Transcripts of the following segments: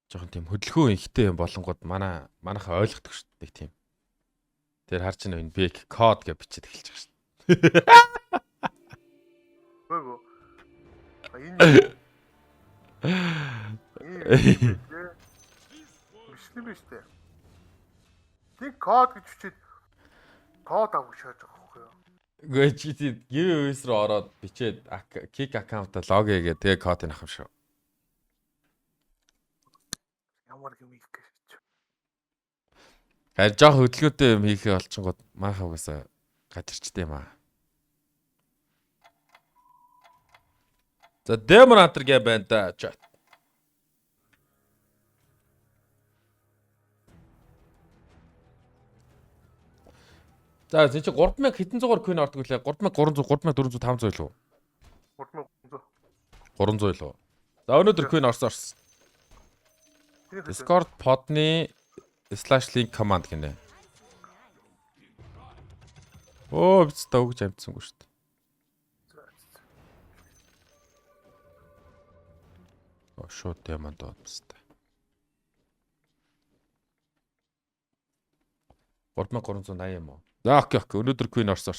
Жохон тийм хөдөлгөөн ихтэй юм болонгууд манайхаа ойлгодог шүү дээ тийм. Тэр харж байна энэ бек код гэж бичиж эхэлж байгаа шүү дээ. Гөө. Энэ бичлэн биш үү? Тэг код гэж бичээд код авах шааж байгаа байхгүй юу? Гээ чи тийм giveaways руу ороод бичээд kick account-а лог хийгээ тэгээ кодыг авах юм шүү. Ямар юм их гэж. Харин жоох хөдөлгөөнтэй юм хийхээ олчингууд манайхаа угаасаа гадарчтай юм аа. За Demon Hunter гэ байна да чат. За зин чи 3000 хэдэн зугаар coin ордог үлээ 3300 3400 500 л үү? 3300. 300 л үү? За өнөөдөр coin орсон. Discord pod-ны /link command гинэ. Оо биз та өгж амтсангүй шүү дээ. Шууд Demon доодстай. 3380 юм уу? За окей. Өнөөдөр coin орсон.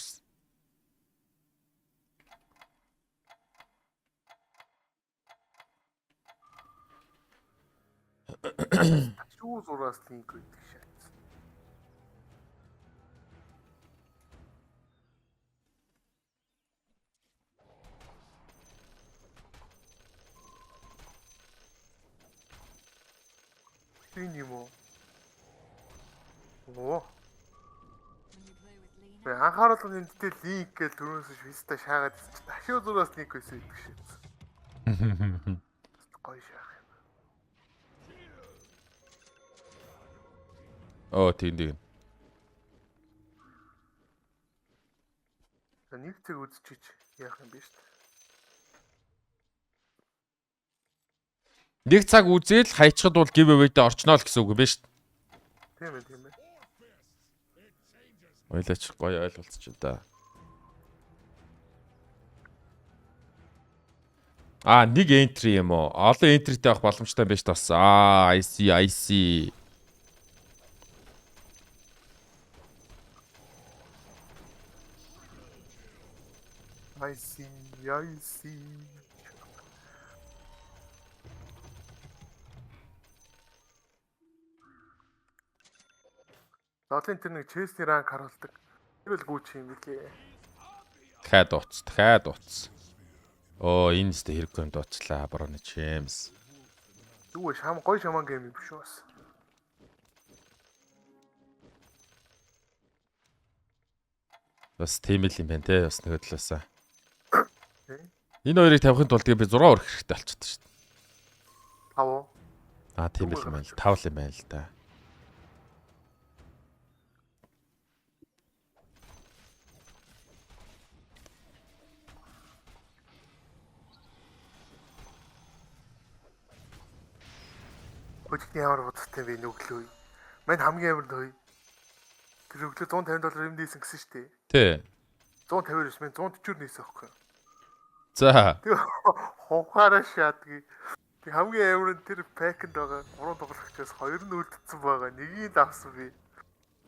Шүү зураас линк өгдөг шээ. Тийм юм уу? Оо. Анхааруулга нэмтдээ линк гэж түрүүнээс виста шаагаад дахиад зураас линк байсан гэдэг шээ. Гоё шаах. Оо тийм. Нэг цаг үзчихэж яах юм бэ шүү дээ. Нэг цаг үзээл хайчхад бол giveaway-д орчноо л гэсэн үг юм байна шүү дээ. Тийм ээ. Ойлаач гоё ойлголцож да. Нэг entry юм уу? Олон entryтэй авах боломжтой юм байна шүү дээ. I see. I see. Зоолын тэр нэг Chelsea ранк харуулдаг. Тэр л гүүч юм билээ. Дахиад дууц. Оо энэ сте хэрэг дууцлаа. Бороны Чемс. Юу гоё шаман гейм юм биш үү бас. Бас тийм л юм байна те. Бас нөгөө талаасаа. Энэ хоёрыг тавихын тулд би 6 өрөх хэрэгтэй болчихсон шүү дээ. 5. Тийм л юм байна л. 5 л юм байна л да. Хөдөлгөөний ямар бодолтой вэ нүглөө. Мань хамгийн амар нөө. Тэр өглөө $150 юм дийсэн гэсэн шүү дээ. Тий. 150 биш мэн 140 нээсэн аахгүй. За. Тэг ховхаараа шаадгийг. Тэг хамгийн амар нь тэр пакэнд байгаа 3 тоглогчоос 2 нь үлдсэн байгаа. Нэгийг давсан би.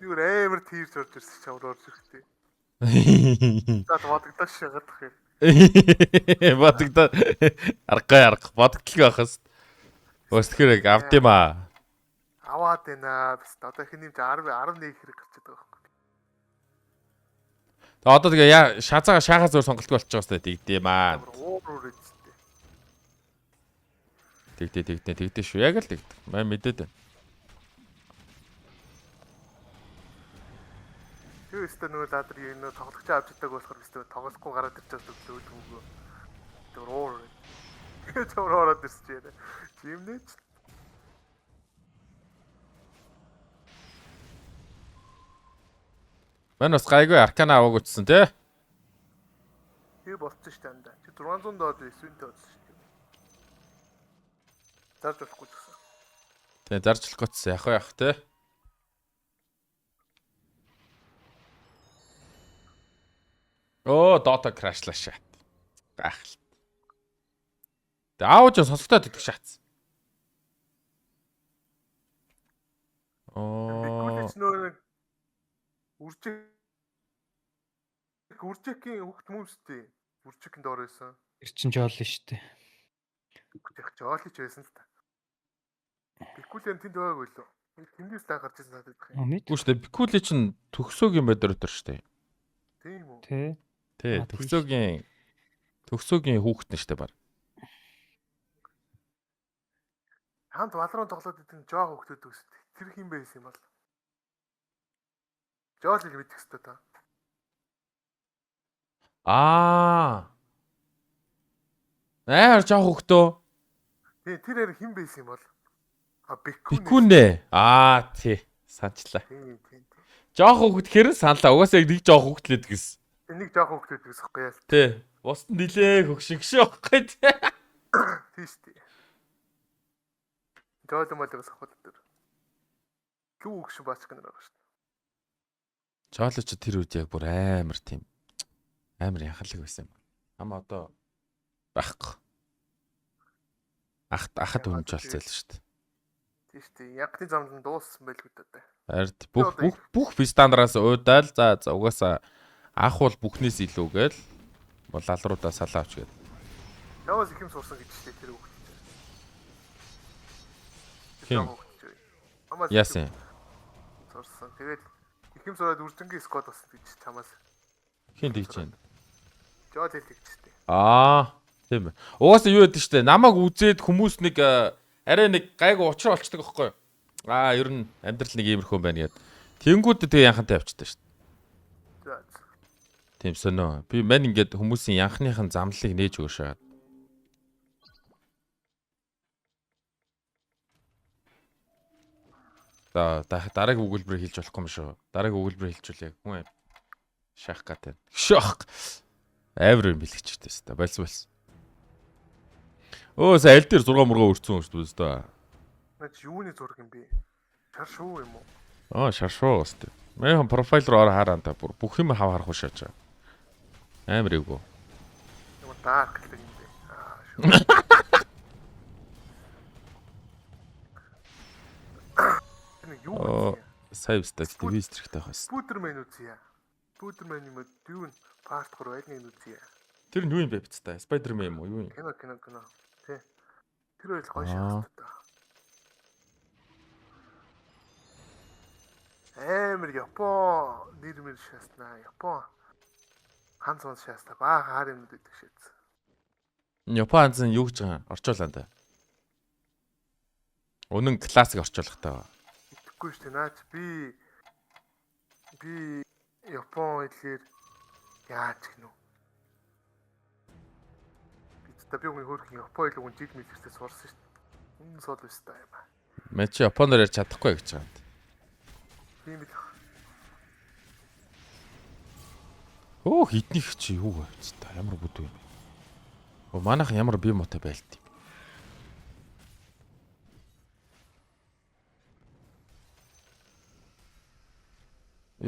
Юу амар тийрж орж ирсэн чамд орж ирэхтэй. За бодогдож шагаадах юм. Бодогдоо арга бодогдлоо байхас. Өсгөр авд юм аа. Аваад байна. Бис одоо их нэмж 11 хэрэг гарчаад байгаа байхгүй. Одоо тэгээ шахаа зөөр сонголтгүй болчих жоос тэгдэм аа. Уур үсттэй. Тэгдэ шүү. Яг л тэгдэ. Маа мэдээд байна. Тэр өстө нөгөө ладар энэ тоглогч авч идэг болохоор өстө тоглохгүй гараад ирчихсэн өглөө өгөө. Тэр уур. Тэгээд ороод ирсэн чинь. Жимнэж. Мань бас гайгүй аркана аваг утсан тий. Тэр болчихсон шүү дээ. Чи 600 доод эсвэнтэй болсон шүү дээ. Зарж болохгүй гэсэн. Тэгээ зарж болохгүйсэн явах тий. Оо Dota crash-лаа шат. Гайхалтай. Тэгээ аавч сонсогдоод идэх шатс. Нөө үржикийн хүүхд хүмүүстэй. Үржикийн доор байсан. Тэр чин жоол нь штэ. Яг жоолич байсан л та. Бикүлэн тэнд байгаагүй лөө. Тэндээс л гарч ирсэн надад байх юм. Мэд. Үгүй шүү дээ. Бикүли чинь төгсөөгийн модератор шүү дээ. Тийм үү? Тэ. Тий, Аа, тийм төгсөөгийн хүүхэд нь шүү дээ баг. Хамт Valorant тоглоод идэв жоо хөвгдөд үстэй. Тэр хин байсан юм бол. Жоолыг мэдэх хэрэгтэй та. Жоох хөхтөө. Тий, тэр яг хин байсан юм бол. Бикүнэ. Тий. Санчлаа. Тийм. Жоох хөхт хэрэг саналаа. Угаасаа нэг жоох хөхтлээд гэсэн. Энийг жоох хөвгдөд гэсэхгүй яа. Тий. Бусд нилээ хөгшигшээ байхгүй тий. Тийш тий. Жоол мал бас хот дээр. Лүү өгш баач гэнэ байгаа шүү дээ. Жоолч тэр үед яг бүр амар тийм. Амар яхалаг байсан юм. Ама одоо байхгүй. Ахад үнж болцсон л шүү дээ. Тийш тий. Ягтны замд нь дууссан байлгүй дээ. Ард бүх фистандараас уудаал за угаасаа ах бол бүхнээс илүү гээл бол алруудаа салаа авч гээд. Яваас их юм сурсан гэж тий тэр үг. Хин. Яасан. Сурсан. Тэгээд их юм сураад үржингийн сквад болсон гэж чамаас. Хин тэгж байна. Жоол хэлдэг ч тий. Тийм ээ. Угаасаа юу яддаг штэ. Намайг үзээд хүмүүс нэг арай нэг гайгүй учраа олчдаг байхгүй юу? Ер нь амьдрал нэг иймэрхүү байна гэд. Тэнгүүд тэгээ янхантай явчихдаг штэ. За. Тийм сонио. Би мань ингээд хүмүүсийн янхныхын замлалыг нээж өгөөшөө. За дараагийн өгүүлбэрийг хэлж болохгүй юм шүү. Дараагийн өгүүлбэрийг хэлчихвэл яг хүн шах гатаа. Шах. Авир юм бэлгч чтэй өстой. Болсон. Аль дээр 6 мөргөө өрцөн шүү дээ. Наач юуны зураг юм бэ? Шар шуу юм уу? Шар шуу өстой. Мэн профайл руу ороо хараа та бүр бүх юм хав харах шааж. Амар эвгүй. Ямар dark гэх юм бэ? Юу? Сая өстой телевиз зэрэгтэй хас. Спудермен үзье. Спудермен юм юу н парт 3 байдлыг үзье. Тэр нь юу юм бэ бицтэй? Спайдермен юм уу? Юу юм? Кино. Тэ. Тэр үйл гоё шахдаг та. Япон нэрмэр шаснаа. Япон ганц онц шаснаа. Баа хаар юм гэдэг шээц. Япон ганц нь юу гэж орчуулаа та. Үнэн классик орчуулгатай. Итгэхгүй шүү дээ. Наач би Япон хэлээр яаж гинөө. Би хөрх Япон хэл үн жил мэлэрсээ сурсан шүү дээ. Үнэн сул өстэй юм аа. Мэ чи Японоор ярьж чадахгүй гэж байгаа юм. Тийм л. Хитнийх чи юу вэ? Та ямар бүдүү юм бэ? Манайхан ямар бие мотой байлт юм.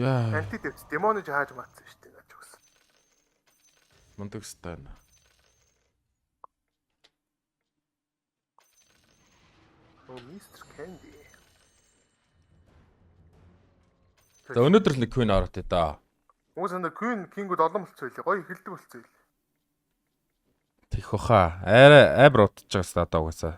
Яа. Антидепс демоны хааж матсан шүү дээ. Наач өгсөн. Мундаг стан. Мистер Кэнди. За өнөөдөр л нэг Queen ороод та. Уусаа Queen King-үүд олон болцсон байлээ. Гоё эхэлдэг болцсон байлээ. Тих баха. Амар утж байгаас та угаасаа.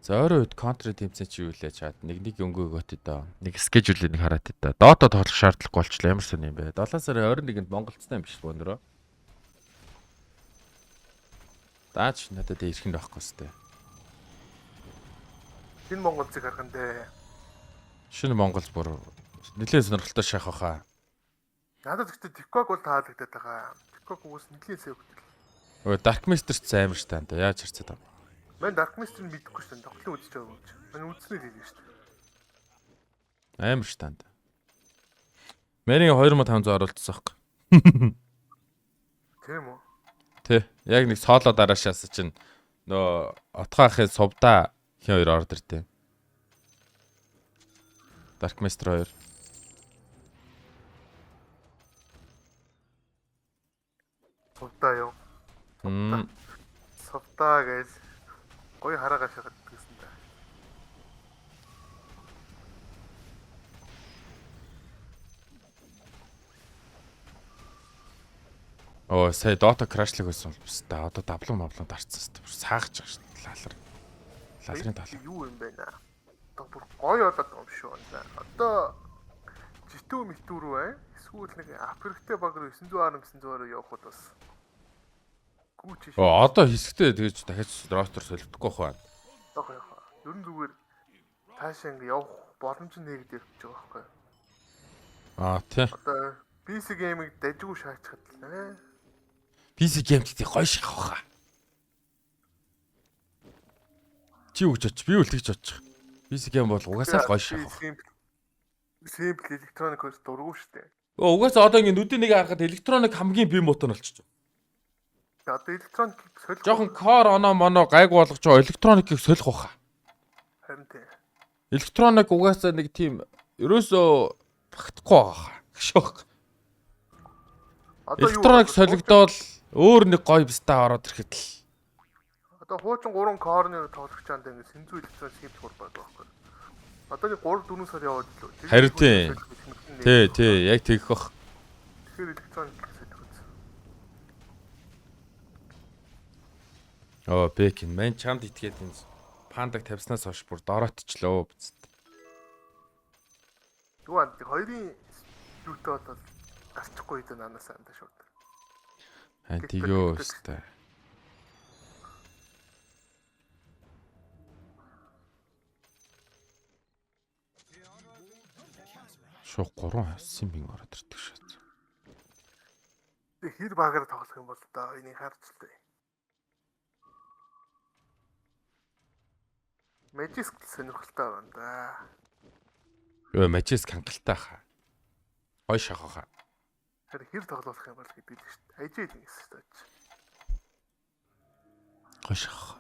За өөрөө үед контр тэмцэн чи юу лээ чаад нэг өнгөөгөөт доо. Нэг скежүүлийг хараад та. Доото тоглох шаардлагагүй болчлаа ямар сони юм бэ? 7 сарын 21-нд Монголцтай юм биш өнөрөө. Даач надад ирэх нь байхгүй сте. Шинэ Монголцыг харах нь дээ. Шинэ Монгол бүр нэлээд сонирхолтой шах баха. Надад гэхдээ TikTok бол таалагдаад байгаа. TikTok уус нэлээд сэвгдэл. Dark Master-ч амар штэ та. Яаж харцаад байна? Мэн Dark Master-ыг мэдэхгүй шүү дээ. Тоглолт үзэж байгаа юм чи. Мэн үзснээр хэлээ шүү дээ. Амар штэ та. Мэрийн 2500 оруулчихсан хэрэг. Тийм үү? Тэ. Яг нэг соло дараашаас чинь нөө отхоо ахын сувда хин хоёр ордер тээ. Dark Master 2. Сувда даа гэж гоё хараагаа шахаад гэсэн та. Оо сая Dota crash-лаг байсан бол бас та одоо даблон дарцсан шүү дээ. Саагч байгаа шүү дээ. Лалрын талаа. Юу юм бэ наа? Одоо бүр гоё болоод юм шүү энэ. Одоо житүү митүү рүү эсвэл нэг Африктэй баг руу 900 явах бол бас гүч шүү. Одоо хэсэгтээ тэгэж дахиад ростер солигдохгүй байна. Яг. Ер нь зүгээр таашаа ингэ явах боломж нэгдэж байгаа байхгүй. Тий. Одоо PC game-ийг дажгүй шаачхад л PC game-тэй гоё шахах хаа. Чи үгж оч, би үлдэж очих. PC game бол угаасаа гоё шахах. Simple electronic-ос дургу штэ. Угаасаа одоо ингэ нүдийн нэг харахад электроник хамгийн бие мотон болчихж байна. Одоо electronic солих. Жохон core моно гайг болгож байгаа электроникийг солих баха. Харин тий. Электроник угаасаа нэг тийм ерөөсөө багтахгүй байгаа. Гшоох. Электроник солигдоод өөр нэг гоё бистаа ороод ирэхэд л. Одоо хуучин 3 core-ны тоглогч чанд ингэ сэнзүү электрон шийдэх хурд байгаа байхгүй. Одоо нэг 3-4 сар яваад лөө. Харин тий, яг тэгэх бах. Тэгэхээр электроник солих үзсэн. Бэкин мэн чамд итгээд энэ пандаг тавьснаас хойш бүр дороотчлоо биз. Юуанд хоёрын юутай бол гарчихгүй дээ нанаас андаа шууд. Тийгөө өстэй. Шоо 3 симбин ороод ирдэг шээ. Тэг хэр багаар тоглох юм бол одоо энийг харж л дээ. Magisk сонирхолтой байна да. Magisk хангалттай хаа. Гой шахах. Тэр хэр тоглох юм бол гэдэг л шүү дээ. Ажил юм шүү дээ. Гой шахах.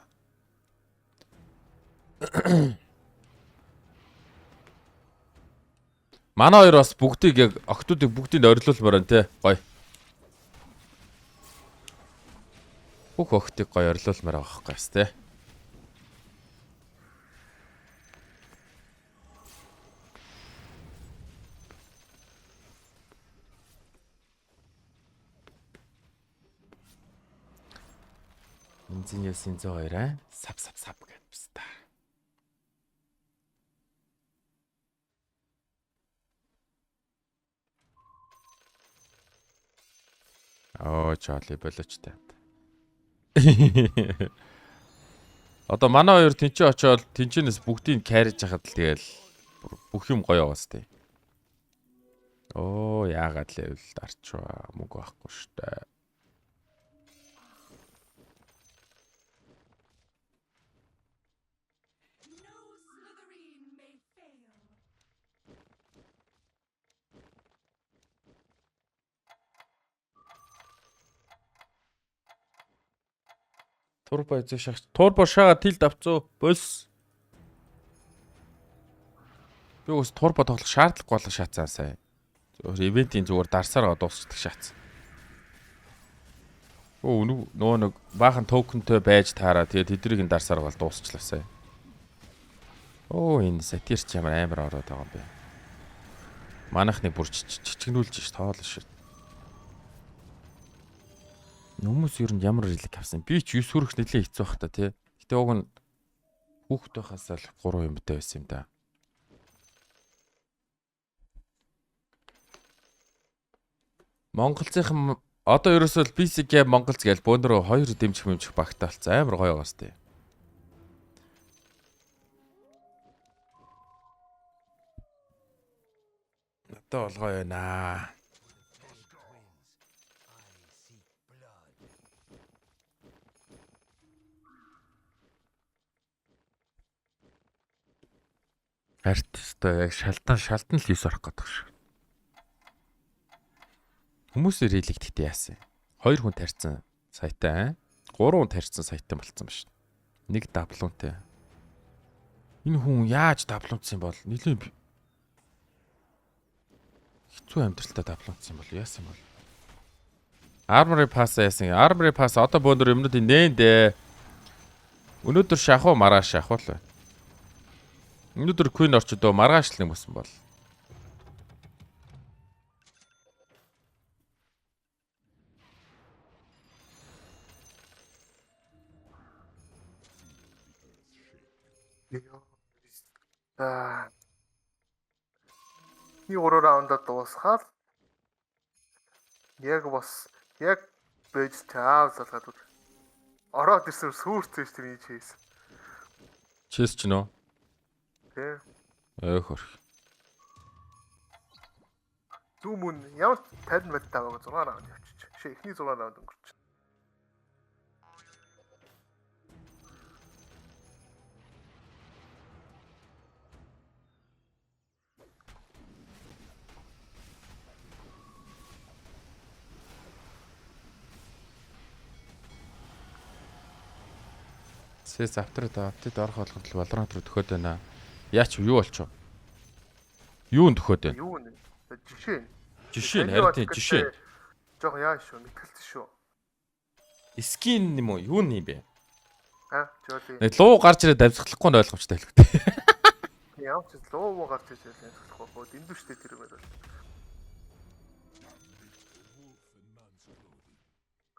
Манай хоёр бас бүгдийг яг октодыг бүгдийг орилуулмаар байна те. Гой. Бүх октыг гой орилуулмаар байгаа байхгүй бас те. Инженеерийн 102 сав гэж баста. Чарли болоочтой. Одоо манай хоёр тэнцээ очоод тэнцэнээс бүгдийг кайрж хахад л тэгэл бүх юм гоё байгаас тээ. Яагаад левел дарчваа мөнгө байхгүй штэ. Турбо эзэн шахаж. Турбо шаага тилд авцуу. Бос. Би ус турбо тоглох шаардлагагүй болоо шаацсан сая. Зөвхөн ивентийн зүгээр дарсараа дуусчихдаг шаацсан. Нөгөө нэг баахан токентэй байж таараа тэгээд тэдрийг нь дарсараа бол дуусчлаа сая. Энэ сатирч ямар амар ороод байгаа юм бэ. Манайхны бүр чичгнүүлж ш тоолно ш. Хүмүүс ер нь ямар релик авсан. Би ч 9 хүрэх нэлээ хэцүү бах та тий. Гэтэ уг нь хүүхэд байхаас л 3 юмтай байсан юм да. Монголцынхан одоо ерөөсөө PC game Монголц гээл бөөнөрөө 2 дэмжих багтаа болсон. Амар гоё байгаас тий. Одоо болгоо байна. Арт өстой яг шалтан л 9 орох гэдэг шиг. Хүмүүсийн религ гэдэгт яасан. 2 хүн тарьсан саятай, 3 хүн тарьсан саятай болцсон ба шүү. Нэг даблуунтэй. Энэ хүн яаж даблуунцсан бол нэлээд хэцүү амьдралтай даблуунцсан бол яасан бол. Armory pass яасан. Armory pass одоо бөөнөр юмнуудын нээндээ Өнөөдөр шахуу маргааш шахуу л байна. Өнөөдөр Queen орчдоо маргааш л юм болсон бол. За. И 3 раундаа дуусгаад яг байж таав залгаад ороод ирсэн сүрцэж тэр чийс. Чээс ч нөө. Тэ. Өөхөр. Зүүмүн ямар 50 мэл таваг 6 раунд явчих. Шээ ихний 6 раунд өнгөрч. Сэс авторд орох болгоод л Valorant руу төхөөд байна. Яач юу болчих вэ? Юунд төхөөд байна? Юу нэ? Жишээ. Жишээ нь харин тийм жишээ. Жог яа шүү, мэтгэлцсэн шүү. Скин юм уу? Юу юм бэ? Жоли. Нэг луу гарч ирээд давсгалахгүй нь ойлгомжтой хэлэхтэй. Ямар ч луу гарч ирж байлаа болохгүй. Дэндүү штэ тэр юм байна.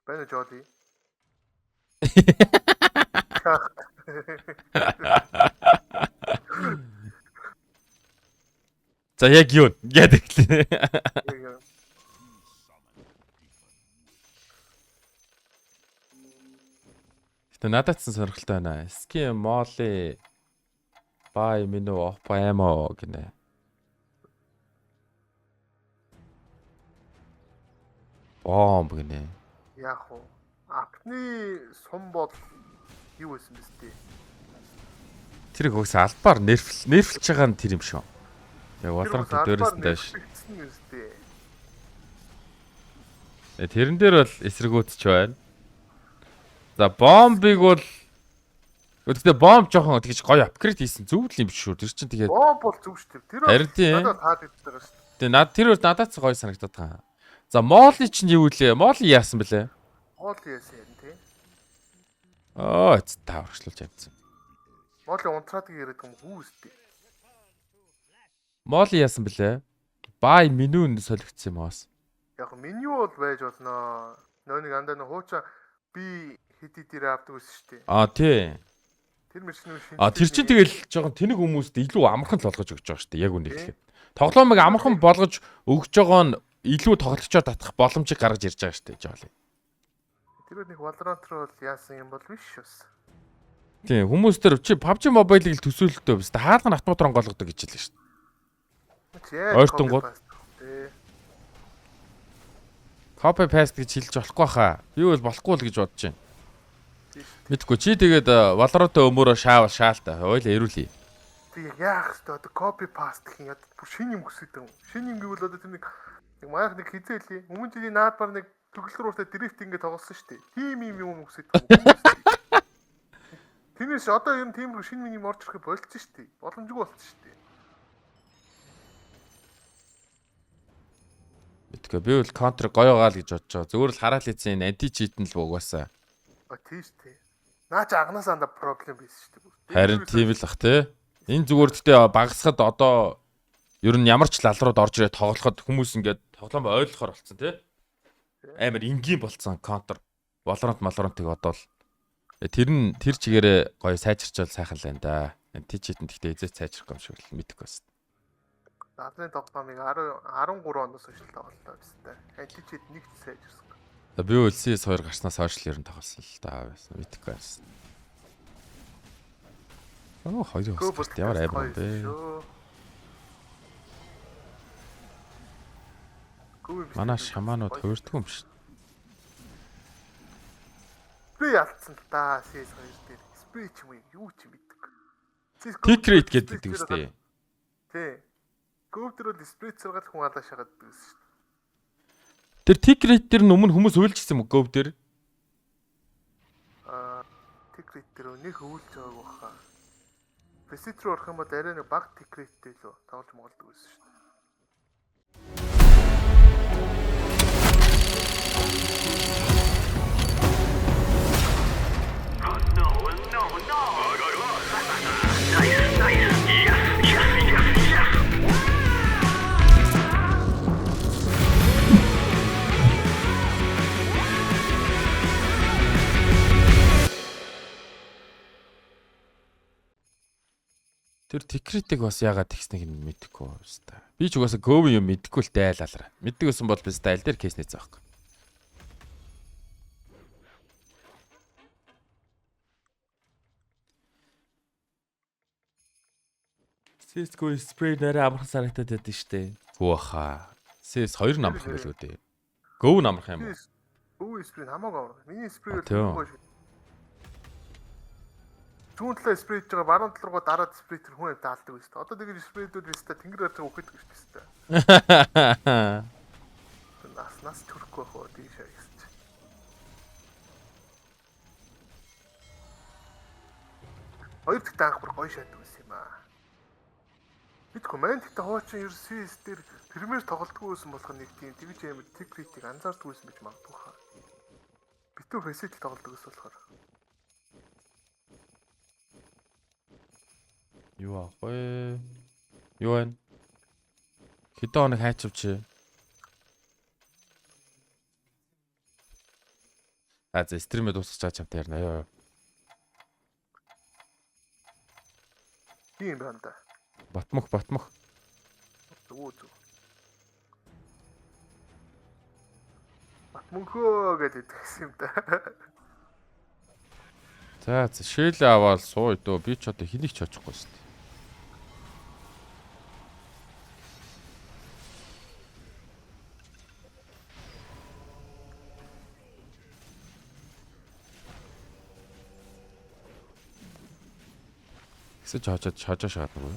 Бэнэ Жоли. За яг юу гэдэг лээ. Тэ надад ч сонирхолтой байна. Ски моли бай меню опаэмо гинэ. Бомб гинэ. Яг уу. Апны сум бол юу байсан бэ сте? Тэр хөөс албаар нервлж байгаа нь тэр юм шүү. Яг Valorant дээрээс нь дэш. Тэрэн дээр бол эсрэгүүцч байна. За бомбыг бол гэхдээ бомб жоохон тэгж гоё апгрейд хийсэн зөв л юм биш шүү. Тэр чинь тэгээд бомб бол зөв шүү. Тэр надад таалагддаг байгаа шүү. Тэгээ тэр надад ч гоё санагдаад байгаа. За моли чинь юу лээ? Моли яасан бэлээ? Моли яасан юм тий. Таварчлуулж явцсан. Моли унтраадыг яриад юм хүүстэй. Моли яасан бэлээ? Бай меню солигдсон юм аас. Яг меню бол байж болно. Нөөник андаа нөө хуучаа би хэдий дээр авдаг байсан шүү дээ. Тий. Тэр мэрчнээ шинэ. Тэр чинь тэгэл жоохон тэнэг хүмүүст илүү амархан л болгож өгч байгаа шүү дээ. Яг үнэ хэлэхэд. Тоглоомыг амархан болгож өгж байгаа нь илүү тоглолцоор татах боломжийг гаргаж ирж байгаа шүү дээ. Жоли. Тэр нэг Valorant руу яасан юм бол биш бас. Тийм хүмүүс төр чи PUBG Mobile-ыг л төсөөлөлтөө биш. Хаалган автомат онгойлгодог гэж хэлсэн шүү дээ. Ойртон гол. Copy paste гэж хэлж болохгүй хаа. Би бол болохгүй л гэж бодож байна. Мэдгүй чи тэгээд Valorant-өө өмөрөө шаалтаа. Ойлаа ирүүлээ. Тэг яах вэ? Одоо copy paste гэх юм яд бүр шинэ юм хүсэж байгаа юм. Шинэ юм гэвэл одоо тэр нэг маях нэг хизээлээ. Өмнө жилийн наадмаар нэг төглөрөөртэй дрифт ингэ тоглосон шүү дээ. Тим юм хүсэж байгаа. Тэрнээс одоо юм тийм шинэ юм орж ирэх болчихсон шүү дээ. Боломжгүй болчихсон шүү дээ. Мэдгүй би бол контр гоёгаа л гэж бодож байгаа. Зүгээр л хараал хийсэн анти чит нь л угаасаа. Тийм шүү дээ. Наа чи агнасаа анда проблем байсан шүү дээ. Харин тийм л бах те. Энэ зүгээр гэхдээ багасхад одоо ер нь ямар ч лал руу орж ирээ тоглоход хүмүүс ингээд тоглоом ойлгохоор болцсон те. Амар энгийн болцсон контр. Valorant-ыг одоо л тэр чигээрээ гоё сайжирчвал сайхан л байна да. Анти чит нь гэхдээ эзээ сайжрах юм шиг л мэдэхгүй байна. Наадмын тоглоомыг 13 оноос хойш тоглолоо байсан. Анти чит нэг ч сайжирсан. Би үлсээс 2 гарснаас хойш л ер нь тоглосон л да байсан. Мэдэхгүй байсан. Хоёрын хөсөлт ямар амар юм бэ? Манай шаманууд хуурдгүй юм шүү. Би ялцсан л да CS 2 дээр. Спрей ч юм юу ч мэддэг. Secret гэдэг үстэй. Тий. Ковтер бол спрей зэрэг хүн алаа шагаад байсан шүү. Тэр Secret дээр нь өмнө хүмүүс уйлжсэн юм гов дээр. Secret дээр нэг өвлж байгааг баха. Visit руу орох юм бол арай нэг баг Secret-тэй л тоглож моголдог байсан шүү. өөр тикритик бас яагаад тэгснэг нь мэдэхгүй байна. Би ч угаасаа говийн юм мэдэхгүй л дайлалаа. Мэддэг байсан бол би стайл дээр кейснээ заахгүй. CS:GO спрей нэрээ амархан санагдаад байдаг штэ. Хөөха. CS 2 намрах юм байл үү дээ. Гов намрах юм уу? Өө спрей хамаагүй амарх. Миний спрей Тийм. бол зүүн талаа спрейж байгаа баруун тал руугаа дараад спрей тэр хүн юм таалдаг байсан. Одоо тэгээд спрейдүүд виста тэнгэр харж өгөх гэдэг шүү дээ. Нас төрөхгүй хоо тийшээ гэсэн чи. Хоёр дахь таах бүр гоё шатдаг байсан юм аа. Бид комент ихтэй хоочин ер CS дээр премьер тоглолтгүй байсан болох нэг тийм тэгж амар тикритик анзаардгүй байсан гэж магадгүй хаа. Битүү фэсэл тоглолдог ус болохоор. Юу аа вэ? Юу вэ? Хэдэн хоног хайчвч. За стримээ дуусгаж чамтай ярина ёо. Тийм байна да. Батмах. Зүг. Батмөнхөө гэдэг гэсэн юм да. За шээл аваад суу дөө би ч одоо хэнийг ч очихгүй шүү дээ. Хэсэж хожоо шаад нөгөө.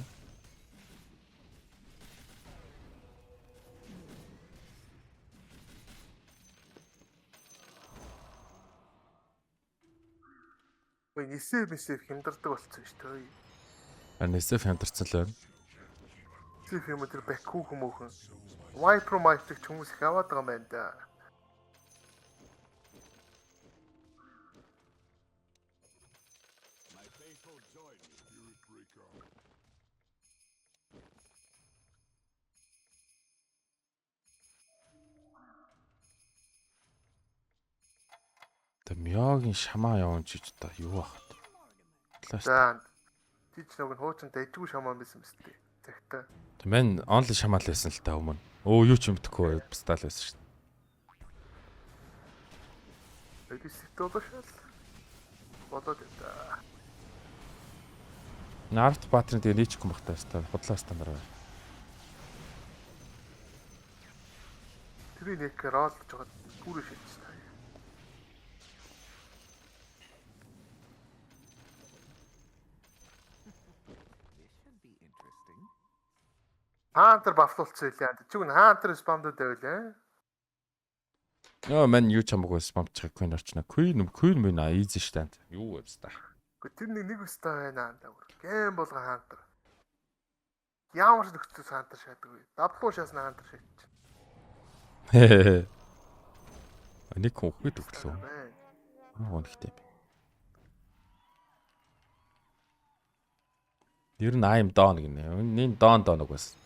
Ой нисэв хямдардаг болцсон шүү дээ. Нисэв хямдарсан л байна. Нисэв юм тэр бэкүү хүмүүхэн. Viper Might-ыг хүмүүс их аваад байгаа юм байна да. Тэ мёгийн шамаа явуун ч гэж та юу бахад. За тийч нэг хуучин дэжгүй шамаа байсан мэт дээ. Загтаа. Тэ мен онли шамаа л байсан л та өмнө. Өө юу ч юм мэдэхгүй бастаал байсан шүү дээ. Эдис толошол. Бодоод та. Нарт патрын тэгээ нийчгүй махтай хэвээр худлаа стандар байна. Тэр нэг ролж жоод гүрэ шилжсэн. Хаантер бафлуулсан илээ. Чүг н хаантер спамдод байвлаа. Нөө мен юу ч хамаагүй спамчих Queen орчно. Queen мөн easy штэ. Юу вэ та. Тэр нэг өстой байна аа. Гэм болгон хаантер. Ямар ч нөхцөл хаантер шаадаг вэ? Даблуу шаасна хаантер шаач. Нэг хүүхэд өглөө. Аа нэгтэй. Ер нь I'm down гинэ. Энэ down нэг бас.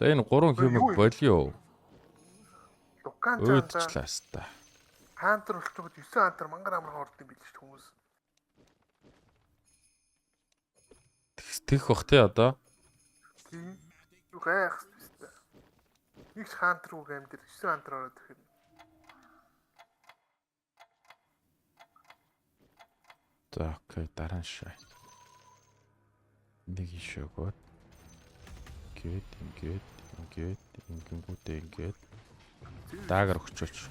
Тэгээ энэ 3 хэмэг болио. Дукан Өөдчлээ хаста. хаантер болчиход 9 хаантер мангар амархан орд юм билээ шүү хүмүүс. Тэгэх бах те одоо. Тийм. Юу гайх хэвчээ. Нэг ч хаантер үг аим дээр 9 хаантер ороод ирэхэд. За окей дараа нь шаа. Нэг ишээгөө. Ингээд ингэнгүүтээ ингээд даагар өгчөөч.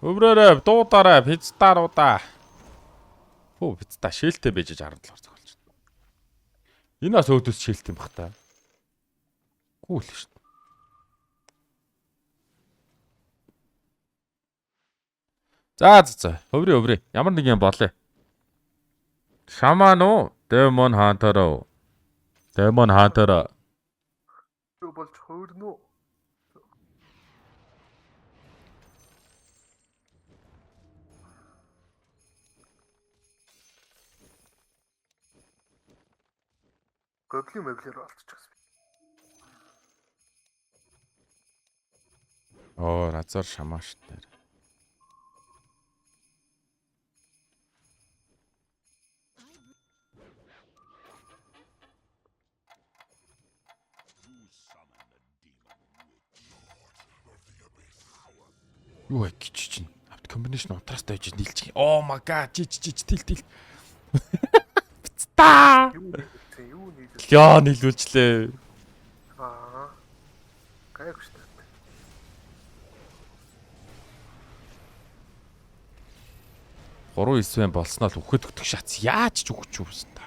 Өврөөрэ дуудаарай пицтааруудаа. Хөө пицта шээлтэй байж 17 зохиолч. Энэ бас өөдөөс шээлтэй юм бах та. Гүйл шүү дээ. За. Өврөө. Ямар нэг юм болъё. Шаман уу? Demon Hunter уу? Demon Hunter. Юу болж хөөрнө. Гоблин мөглөр олчихсон. Оо, разар шамааш дээр. Юу вэ гэж чинь. Авт комбинашн утраас дайж нийлчих. Oh my god. Тил. Та. Юу нийлээ. Яа нийлүүлчлээ. Аа. Гайх штэ. Гурван исвэн болсноо л үхээд өгдөг шац. Яаж ч өгч юу вэ та.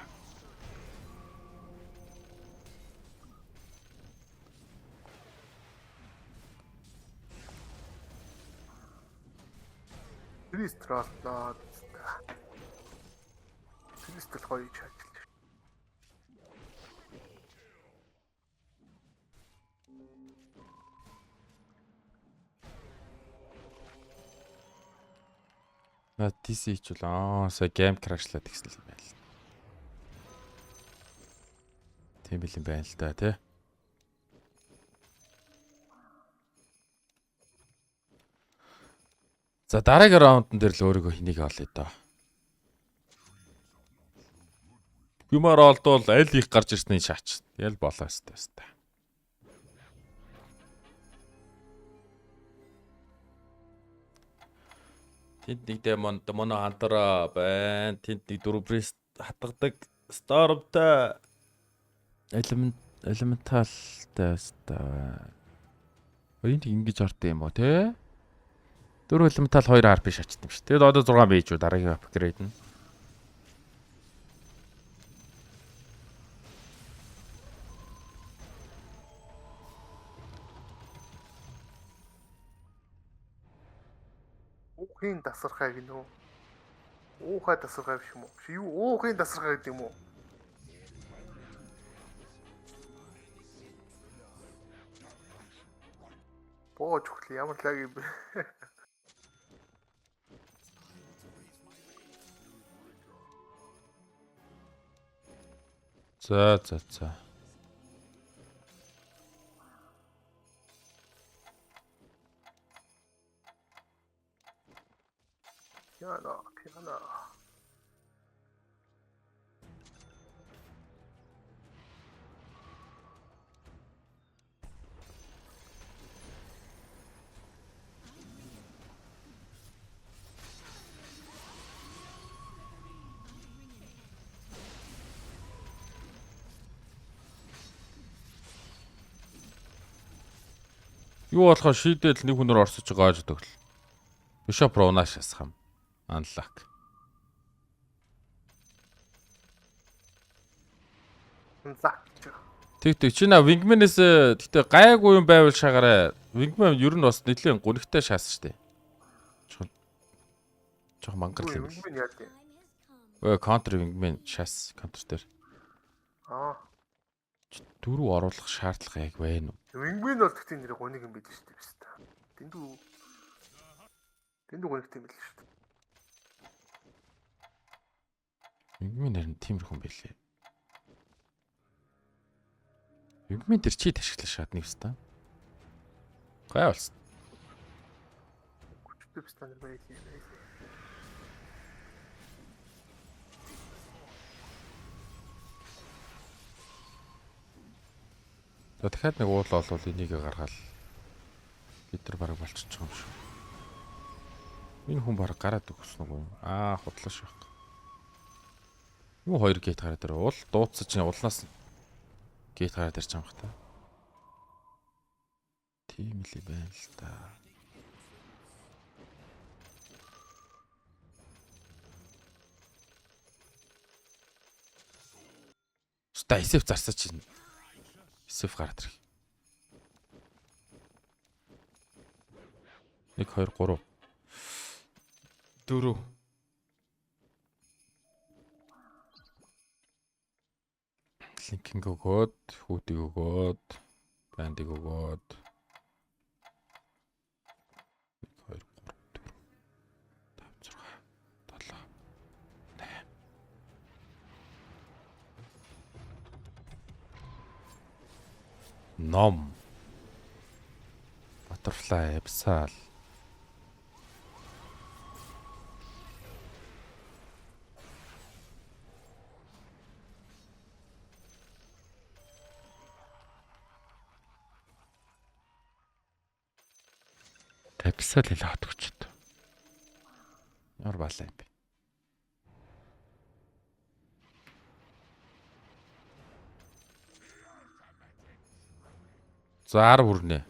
Тристратлаад. Тристрал гоё чаач. TC хичүүл. Сая гейм крашлаад гэсэн юм байна л. Тийм бил юм байна л да, тий. За дараагийн раундн дээр л өөрийгөө хэнийг олъё доо. Юмар олдвол аль их гарч ирсний шаач. Ял болоо өстэй. Тэнд нэг демон хантара байна. Тэнд нэг дөрөв прист хатгадаг стормтай элементалтай өстэй. Энд ингэж орд юм уу те? 4 элементал 2 RP шатдаг юм шүү. Тэгэд одоо 6 бийж үү дараагийн апгрейд нь. Уухын дасархай гинөө. Уухай дасархай биш юм уу? Юу уухын дасархай гэдэг юм уу? Боож өглөө ямар лаг юм бэ? За. Пиано. Юу болохоо шийдэл нэг хүнээр орсож байгаа гэж төгл. Бишоп Ронаш ясах юм. Unlock. Тэг чи на Wingman-ээс гэтээ гайгүй юм байвал шагараа. Wingman ер нь бас нэлийн гүнхтэй шаас штэ. Жох мангар л юм. Wingman яа дээ. Counter Wingman шаас counter дээр. Дөрөв оруулах шаардлага яг байна уу? Wingman бол тэгтээ нэр гуниг юм биш шүү дээ. Дэндүү гунигтэй юм биш шүү дээ. Wingman нэр нь тиймэрхүү юм байлээ. Wingman тэр чи ташиглах шат нэг өстө. Гай болсон. Хүчтэй стандарт байлээ. За дахиад нэг уурлаа олвол энийг гаргаал. Литр бараг болчихж байгаа юм шүү. Энэ хүн бараг гараад өгсөн үгүй юу? Худлаа шүү. Юу 2 гейт гараад ирээ. Уул дууцсан чинь улнаас гейт гараад ирж байгаа юм хта. Тийм л байна л та. Ста эсэф зарсаж чинь. Эсэф гараад ирэх. 1 2 3 4 линкинг өгөөд, хүүдийг өгөөд, бандыг өгөөд 1 2 3 4 5 6 7 8 ном Butterfly, Abyssal. Abyssal хэлээ хот өгчөд. Ямар балаа юм бэ? За 10 хүрнэ.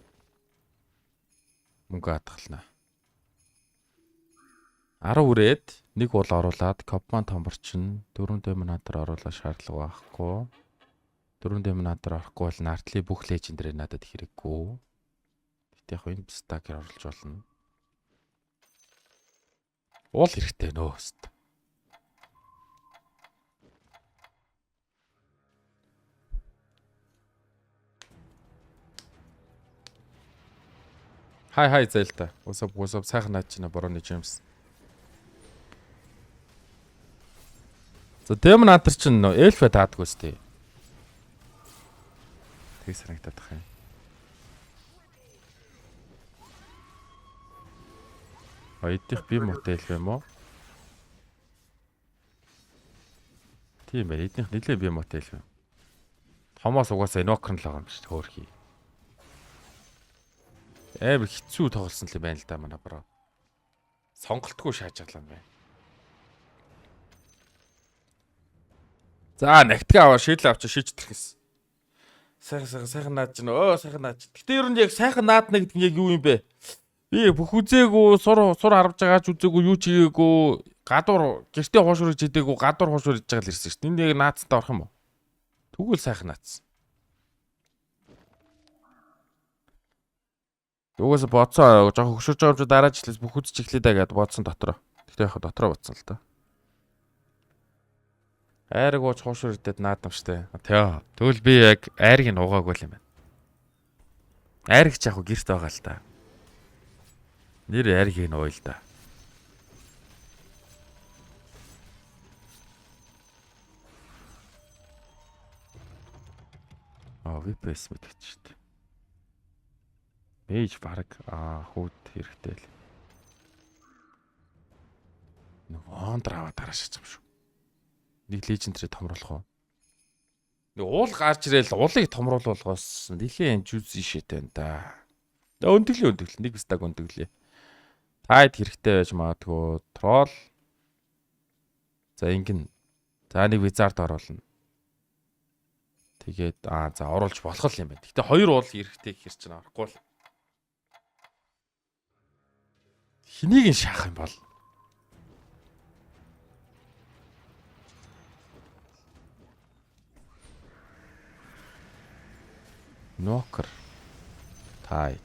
Мөнгө хатгална. 10 үрээд нэг уул оруулаад Копман томорчин 4 доминатор оруулах шаардлага байхгүй. 4 доминатор орохгүй бол Нартли бүх лежендэрээ надад хэрэггүй. Тэгтээ яг энэ стакер оруулж болно. Уул хэрэгтэй нөө өст. Хай зээлта. Усап сайхан наад чинь борооны Джеймс. За Демонатор чинь нөө эльфэ таадгүй сте. Тэг санагдаад тах юм. Эдих би мотой эльф юм уу? Тийм байна. Эднийх нэлээ би мотой эльф юм. Томоос угаасаа инокрон л байгаа юм шүү дээ хөөрхий. Амар хэцүү тоглосон л байна л да манай бро. Сонголтгүй шаажглаа юм байна. За нагтгаа аваа шийдэл авчи шийдчих гэсэн. Сайхан наад чинь сайхан наад. Гэтэ ер нь яг сайхан наад нэг гэдэг нь яг юу юм бэ? Би бүх үзээгүй сур харж байгаач үзээгүй юу ч хийгээгүй гадуур гэртээ хуушрж идээгүй гадуур хуушрж идэж байгаа л ирсэн шүү дээ. Энд яг наацтай орох юм уу? Тэгвэл сайхан наацсан. Угаас бодсон жоох хөшөрж байгаа юм чи дараа жилээс бүх үзэж эхлэе даа гэд бодсон дотроо. Гэтэ яг дотроо бодсон л да. Айраг ууч хуушрж идээд наадамштай. Тэгвэл би яг айрыг нь угаагүй юм байна. Айраг ч яг гэрт байгаа л да. Нэр айрыг нь ууя л да. VPS мэдчих шүү дээ. Мэж баг хүүд хэрэгтэй л. Нэг ондор аваад дараашаач юм шүү. Нэг лежендрээ томруулах уу? Нэг уул гарч ирээл уулыг томруулуулгоос нэлийн жүз шитэй энэ да. Өндөглөө нэг стаг өндөглөө. Тайд хэрэгтэй байж магадгүй трол. За ингэн. За нэг визард оруулна. Тэгээд за оруулж болох юм байна. Гэтэ хоёр уул хэрэгтэй гэхэр чинь арахгүй л. Хэнийг нь шаах юм бол? Нокер. Тайд.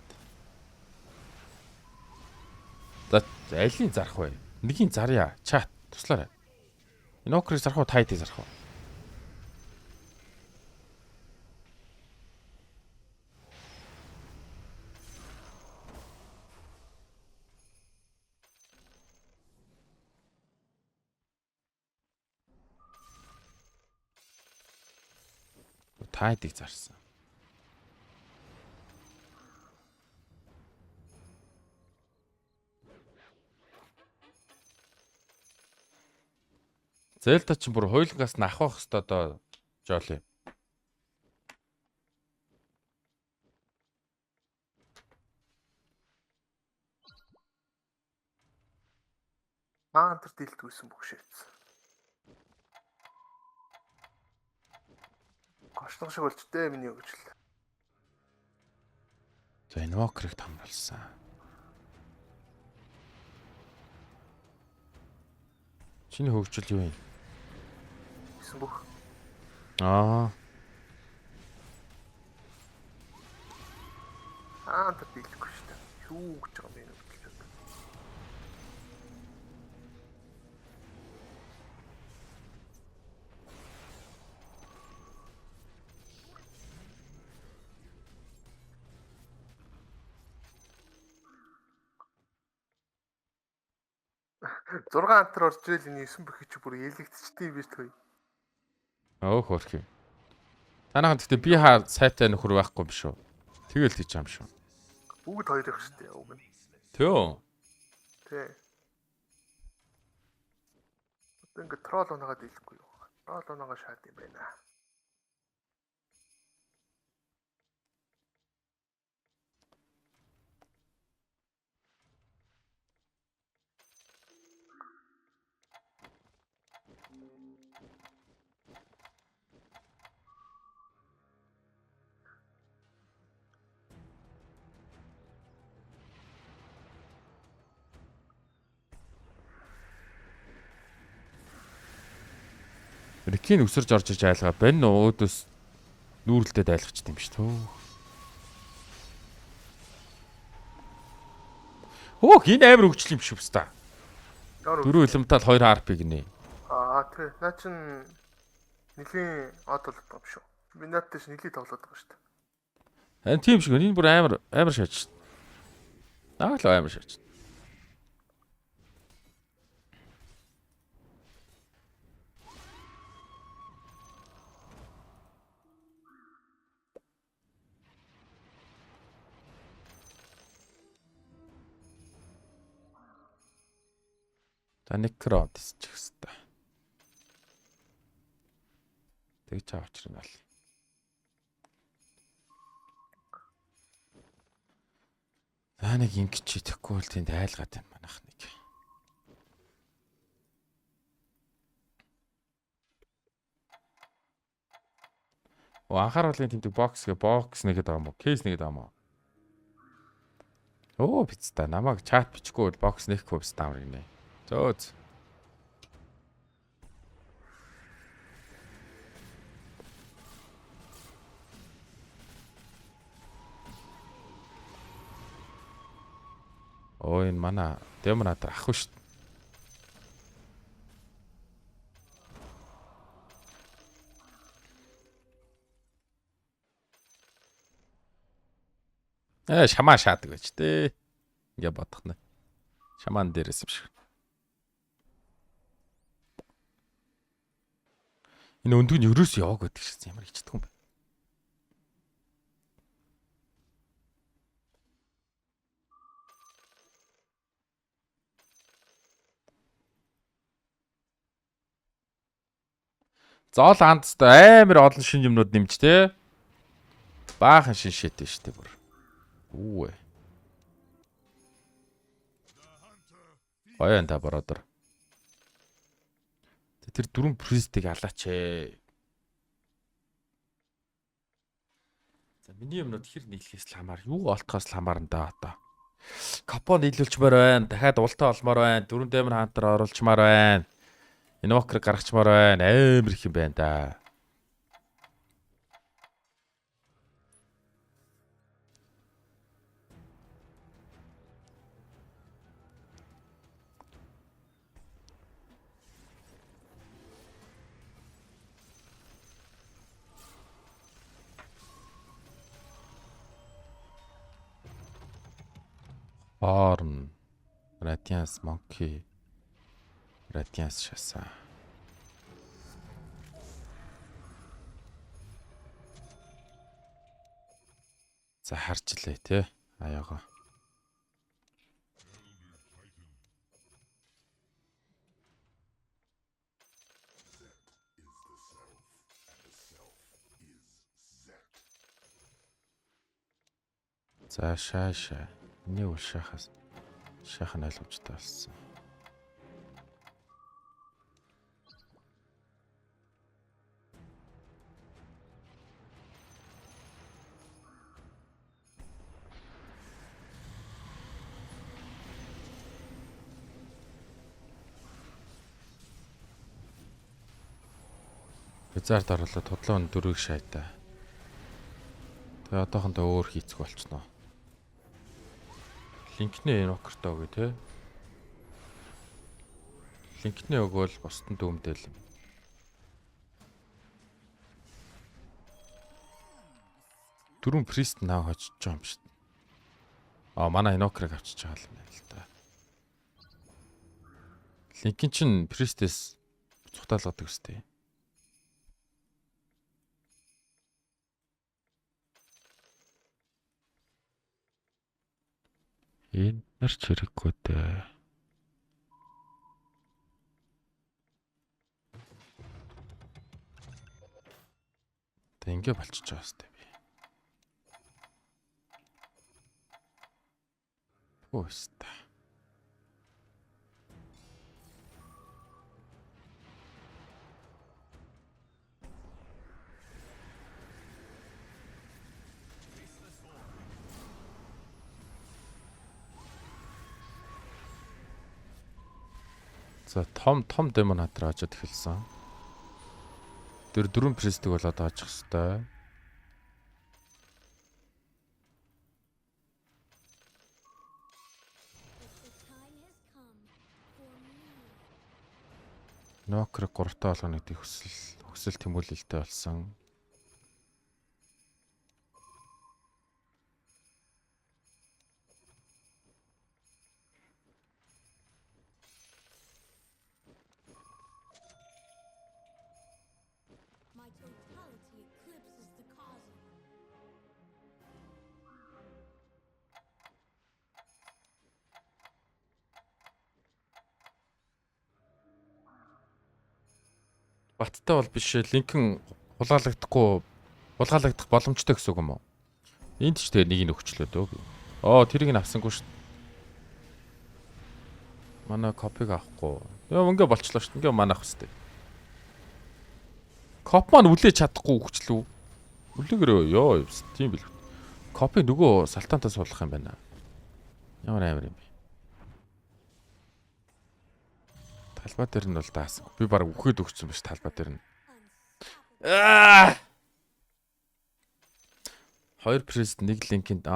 За айлын зарах вэ? Нэгийг зарья. Чат туслаарай. Нокерыг зарах уу, тайдыг зарах уу? Тайдыг зарсан. Зэлта ч бүр хуйлангаас нь авах хэвээр одоо жоли. Антер дийлтгүйсэн бүгшээц. Гошлог шиг болчтой миний өгжл. За инвокерыг томруулсан. Чиний хөгжил юу юм? Гэсэн бүх. Антер дийлтгүй шүү дээ. Юу гэж байгаа юм бэ? Зургаан антер орж ирэл энэ 9 бөхий чи бүр ялэгдчихтэй биш thôi. Хөөрхий. Танайхан гэхдээ би хаа сайтай нөхөр байхгүй юм шүү. Тэгэл тийч юм шүү. Бүгд хоёр их шүү дээ. Уг нь. Төө. Тий. Одоо ингээд трол унагаад дийлэхгүй юу? Трол унагаа шаад юм байна. Рикийн өсөрж орж иж айлгаа бань өөдөөс нүүрэлтэд айлгачт юм ш төө. Оо хин амар хөгжил юм шүү та. Дөрөв элементал 2 RP гинэ. Тий. Наа чин нэлийн од болдог юм шүү. Би наадтай ш нэлийн тоглоод байгаа шүү дээ. Харин тийм шиг энэ бүр амар шааж. Нааглаа амар шааж. Таникрод исчих хэвээр. Тэгж авчрна бол. Нэг ингэж итгэхгүй бол тэнд айлгаад байна манайх нэг. Анхааруулын тэмдэг бокс нэгэд байгаа юм уу? Кейс нэгэд байгаа юм уу? Оо бицтэй намайг чат бичихгүй бол бокс нэхгүй бис таамар гинэ. Зөөц. Оо энэ манай демонатор ахгүй шүү. Шамаа шаадаг байж тээ. Ингээ бодох нэ. Шамаан дээрээс юм шиг. Энэ өндөг нь ерөөс яваг гэдэг шээ. Ямар хичдэг юм бэ? Зоол андст амар олон шин юмнууд нэмж тээ. Баахан шин шит дээ штэ бүр. Үгүй. Баян та бродер. Тэр дөрөв пристийг алаач ээ. За миний юмнууд хэр нийлхээс л хамаар, юу олтхоос л хамаарна да одоо. Капон нийлүүлчмээр байна. Дахиад ултаа олмоор байна. Дөрөв демон хантар оруулчмаар байна. Инвокер гаргачмаар байна. Амар их юм байна да. Horn, Radiance Monkey, Radiance шаса. За харчлаа тий. Аяага. За шааша. Нэг үл шахаас шахан ойлгомжтой болсон. Визард орлоо тодлоо дөрөв шайтай. Тэгээ одоохондоо өөр хийцэг болчихноо. Линкнээ нокертой өгөө те. Линкнээ өгөөл бусдын дүүмдэл. Дөрөв прист наа хочж байгаа юм шүү дээ. Манай нокерыг авчиж байгаа юм байна л да. Линкин чин пристээс цухтаалгадаг үстэй. Энэ нар ч хэрэггүй дээ. Тэ ингэ болчихж байгаа сте би. Өөста. За том демон хатраа очоод эхэлсэн. Тэр дөрвөн престиг бол одоо очих хэвээр. Нокер 3-таа болгоно гэдэг хүсэл тэмүүлэлтэй болсон. My totality eclipses the cosmos. Баттай бол биш линкэн хулгаалагдах боломжтой гэсэн үг юм уу? Энд ч тэгээ нэг нь өгчлөө дөө. Тэрийг нь авсангүй шүү. Манай копиг авахгүй. Ингээ болчлоо шүү. Ингээ манай авах хэвээр. Коп маань үлээж чадахгүй өгчлөө. Үлээгээрөө тийм бил. Копи нөгөө салтаантаас суулгах юм байна. Ямар амар юм бэ? Талбай дээр нь бол даасан. Би баг үхээд өгсөн биш талбай дээр нь. Хоёр прест нэг линкэнд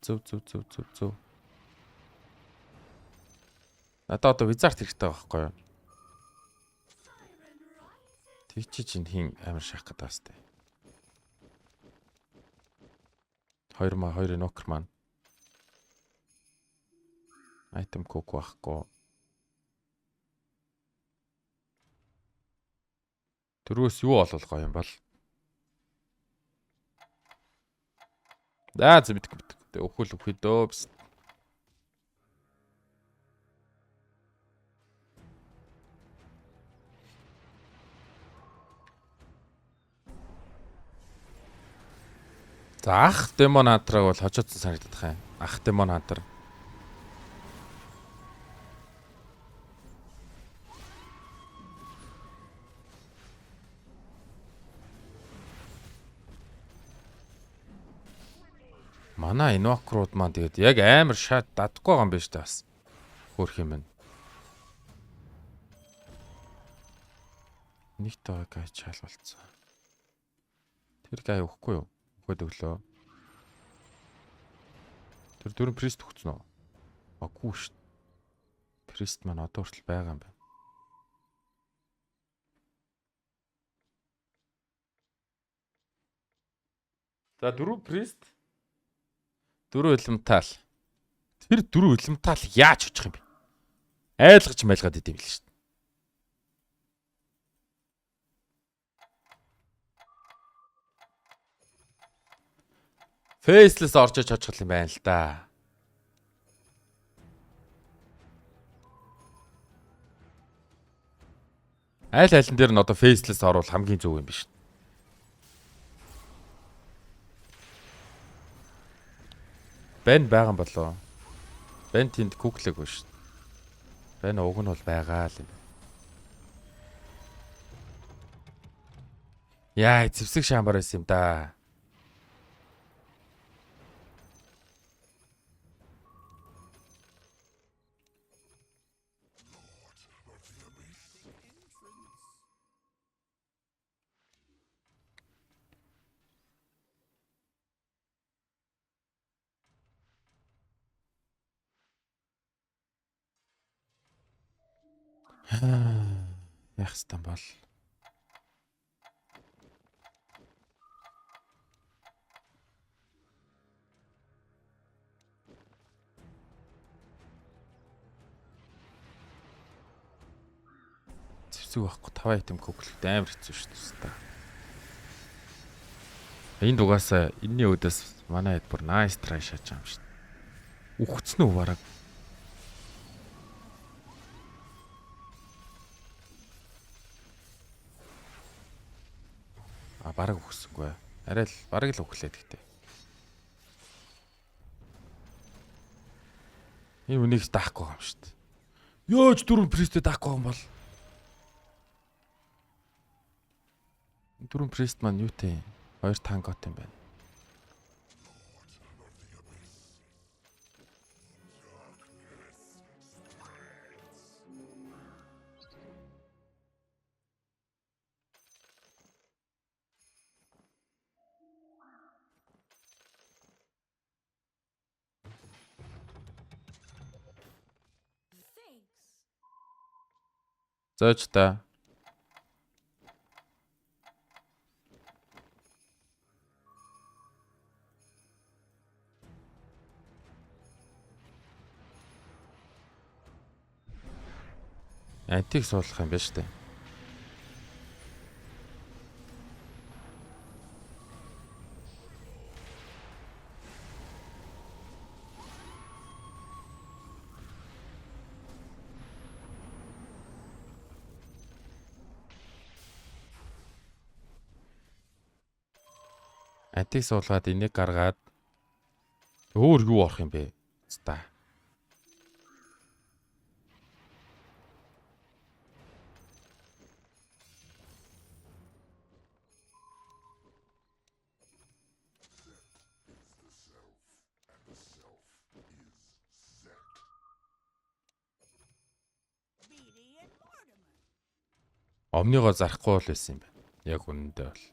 зөв. Надад одоо визард хэрэгтэй байгаа байхгүй юу? Тэгчиж ин хин амар шахах гэдэг бастай. Хоёр нокер маань. Айтем кок байхгүй. Төрөөс юу болол гоё юм бол. Мэдгүй. Өхөл дөө. За ах демон хантраг бол хожоодсон санагдах юм. Ах демон хантар. Манай инвокрууд маань тэгээд яг амар шат дадахгүй байгаа юм байна шүү дээ бас. Хөөх юм байна. Нэг тоо гай чаал болцсон. Тэр гай өгөхгүй юу? Өгөөд өглөө. Тэр дөрөв прист өгцөн үү? Аггүй шүү. Прист маань одоо хүртэл байгаа юм байна. За дөрөв прист 4 элементал. Тэр 4 элементал яаж очих юм бэ? Айлгаж майлгаад идэв л шүү дээ. Фейслес орж очих юм байна л да. Айлын дээр нь одоо фейслес оруул хамгийн зөв юм биш. Бэн байгаа юм болоо. Бэн тэнд куклэггүй шүү. Бэн уг нь бол байгаа л юм. Яа, зэвсэг шамбар байсан юм да. Яах юм бол. Зэвсэг байхгүй 5 айтем куклт амар хэцүү шүү дээ. Энд угаасаа энэний өдөөс манай хэд бүр nice try шааж байгаа юм шүү. Үхцэн үү бараг. Бараг үхсэнгүй. Арай л бараг л үхлээ гэхдээ. Энэ үнийг даахгүй юм шүү дээ. Ёож дөрөв пристэ даахгүй юм бол. Дөрөв прист маань юутэй? 2 тангот юм байна. Thanks. Зөөж та. Антик суулгах юм байна шүү дээ. Антик суулгаад энийг гаргаад өөр юу орох юм бэ? Ста. Омныгоо зарахгүй л байсан юм байна. Яг үнэндээ бол.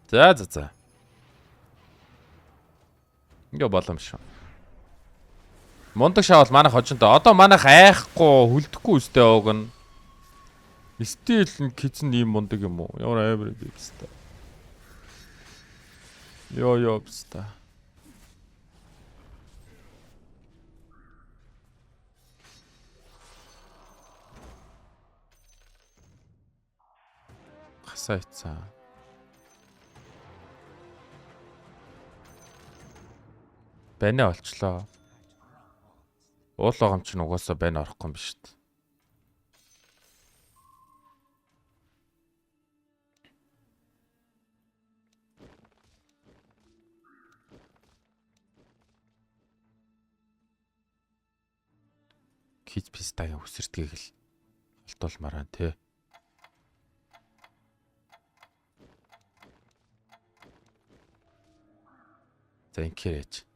За. Ингээ боломж. Мундаг шаавал манайх хожинтой. Одоо манайх айхгүй хүлдэхгүй үстэй ог нь. Стил нь кизэн ийм мундаг юм уу? Ямар амар юм бэ хэвээр. Йоо хэвээр. Гасаа ицсан. Банаа олчлоо. Уулаагам ч угаасаа банаа орохгүй юм биш үү? Кич пистагийн үсэрдгийг л холтуулмаар байна те. За инкерэж.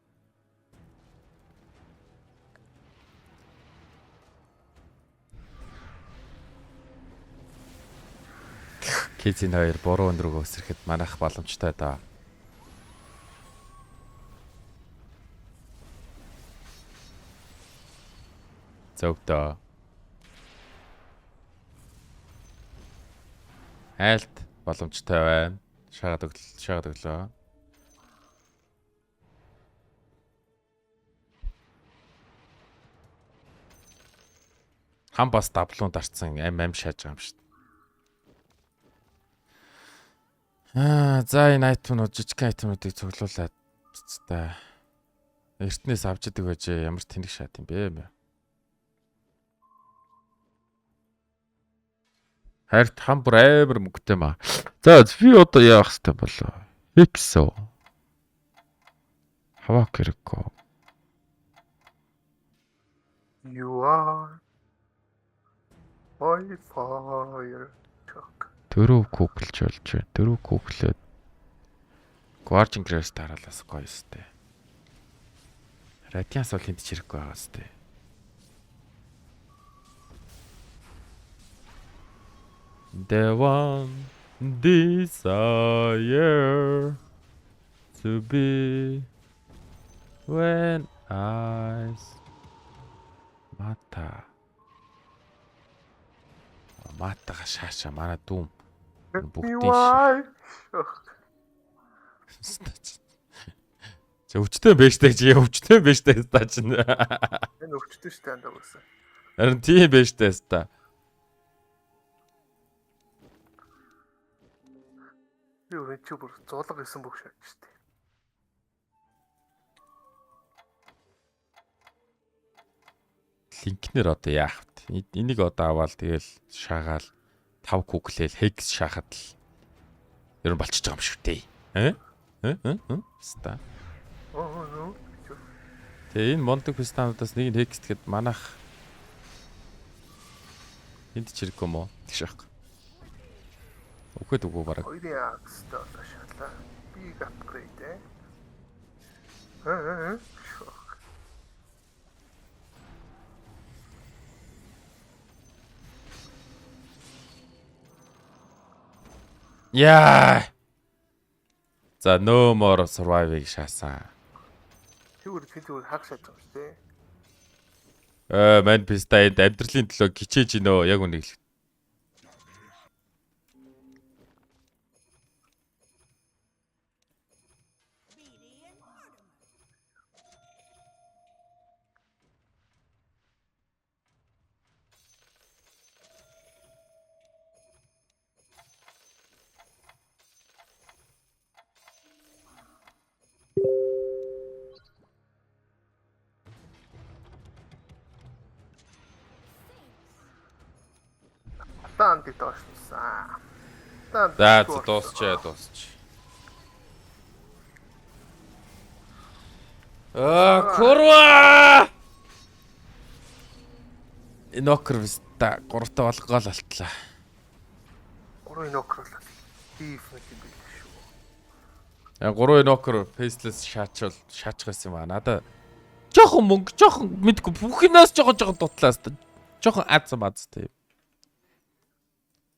Кизин хоёр буруу өндрөөгөө өсөрөхөд манайх боломжтой даа. Зөвдөө. Айлт боломжтой байна. Шаагаад өглөө. Хам бас даблуун дарцсан ам шааж байгаа юм шүү дээ. За энэ айтмнууд жижиг айтмнуудыг цуглуулад та эртнээс авч идэг байж ямар тэнэг шат юм бэ? Харт хам бүр амар мөнгөтэй маа. За би одоо яах хэвтэй болоо. Хиксо. Хаваа хэрэггүй. You are my fire. Дөрөв куклж болж байна. Дөрөв куклээд Guardian Grace дараалаас гоё өстэй. Radiance бол энд чирэхгүй байгаа өстэй. The one desire to be when eyes матага шааша манай дүүм бүгдийн За өвчтөн бэжтэй чи өвчтөн бэжтэй та чинь. Энэ өвчтөн штэ андаа гэсэн. Харин тийм бэжтэй та. Би өөр чи бүр зулга гэсэн бүх шат штэ. Линкнэр одоо яах вэ? Энийг одоо аваад тэгэл шаагаал 5 куклэл хекс шахаад л ер нь болчихж байгаа юм шүү дээ. Ста. Нөө. Тэгээ энэ мондөг пистануудаас нэг нь хекс тэгэхэд манах энд чирэг юм уу? Тэгш яах. Үхээд үгүй бараг. Хоёрын акстай одоо шалаа. Big upgrade ээ. Яа. За no more survive-ыг шаасан. Тэгвэл тэр хаг шатж байгаа шүү дээ. Мань писта энд амьдралын төлөө хичээж гинөө яг үнийг л. Таанти тоошлсон. За дуусчээ. Курва! Инокер виста 3-та болгоол алтлаа. Гурван нокрол. Диф нэг юм биш шүү. 3 инокер фейслес шаачгаас юм аа. Надаа жоохон мөнгө, жоохон мэдгүй бүхнээс жоохон дутлаас. Жоохон аз тийм.